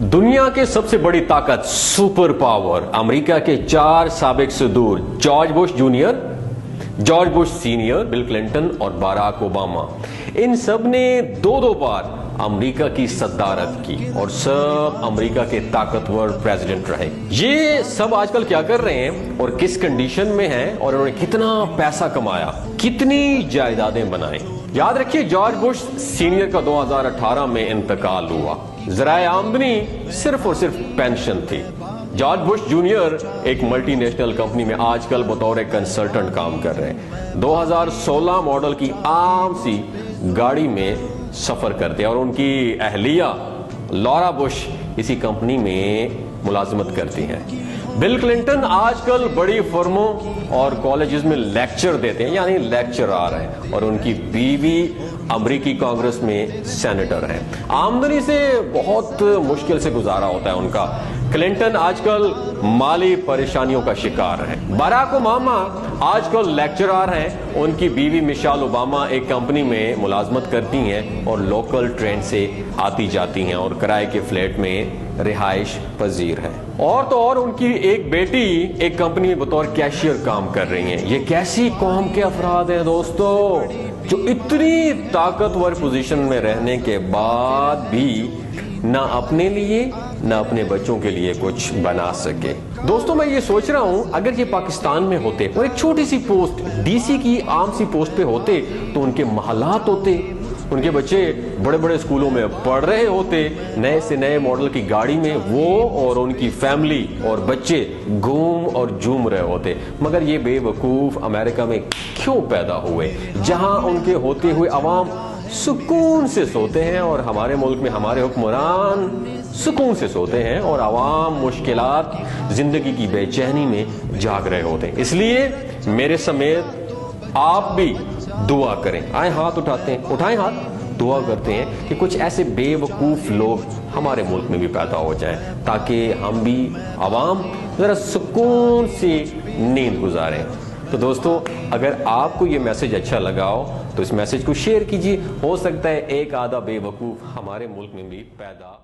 दुनिया के सबसे बड़ी ताकत सुपर पावर अमेरिका के चार साबिक सदूर George Bush junior, George Bush senior, Bill Clinton और बराक ओबामा, इन सब ने दो बार अमेरिका की सदारत की और सब अमेरिका के ताकतवर प्रेसिडेंट रहे। ये सब आजकल क्या कर रहे हैं और किस कंडीशन में हैं और उन्होंने कितना पैसा कमाया, कितनी जायदादें बनाई। याद रखिए, जॉर्ज बुश सीनियर का 2018 में इंतकाल हुआ। ज़राए आमदनी सिर्फ और सिर्फ पेंशन थी। जॉर्ज बुश जूनियर एक मल्टीनेशनल कंपनी में आजकल बतौर कंसल्टेंट काम कर रहे हैं। 2016 मॉडल की आम सी गाड़ी में सफर करते हैं और उनकी अहलिया लॉरा बुश इसी कंपनी में मुलाजमत करती हैं। बिल क्लिंटन आजकल बड़ी फर्मों और कॉलेजेस में लेक्चर देते हैं, यानी लेक्चरर हैं, और उनकी बीवी अमेरिकी कांग्रेस में सेनेटर हैं। आमदनी से बहुत मुश्किल से गुजारा होता है उनका। क्लिंटन आजकल माली परेशानियों का शिकार है। बराक ओबामा आजकल लेक्चरर हैं, उनकी बीवी मिशेल ओबामा एक कंपनी में मुलाजमत करती हैं और लोकल ट्रेन से आती जाती हैं और किराए के फ्लैट में रिहाइश पजीर है। और तो और उनकी एक बेटी एक कंपनी में बतौर कैशियर काम कर रही हैं। ये कैसी कौम के अफराद हैं दोस्तों, जो इतनी ताकतवर पोजीशन में रहने के बाद भी ना अपने लिए ना अपने बच्चों के लिए कुछ बना सके। दोस्तों, मैं ये सोच रहा हूं, अगर ये पाकिस्तान में होते और एक छोटी सी पोस्ट डीसी की आम सी पोस्ट पे होते तो उनके महलात होते, उनके बच्चे बड़े बड़े स्कूलों में पढ़ रहे होते, नए से नए मॉडल की गाड़ी में वो और उनकी फैमिली और बच्चे घूम और झूम रहे होते। मगर ये बेवकूफ अमेरिका में क्यों पैदा हुए, जहां उनके होते हुए अवाम सुकून से सोते हैं और हमारे मुल्क में हमारे हुक्मरान सुकून से सोते हैं और अवाम मुश्किलात जिंदगी की बेचैनी में जाग रहे होते हैं। इसलिए मेरे समेत आप भी दुआ करें। आए हाथ उठाते हैं, उठाएं हाथ, दुआ करते हैं कि कुछ ऐसे बेवकूफ लोग हमारे मुल्क में भी पैदा हो जाएं, ताकि हम भी अवाम जरा सुकून से नींद गुजारें। तो दोस्तों, अगर आपको ये मैसेज अच्छा लगा हो तो इस मैसेज को शेयर कीजिए। हो सकता है एक आधा बेवकूफ हमारे मुल्क में भी पैदा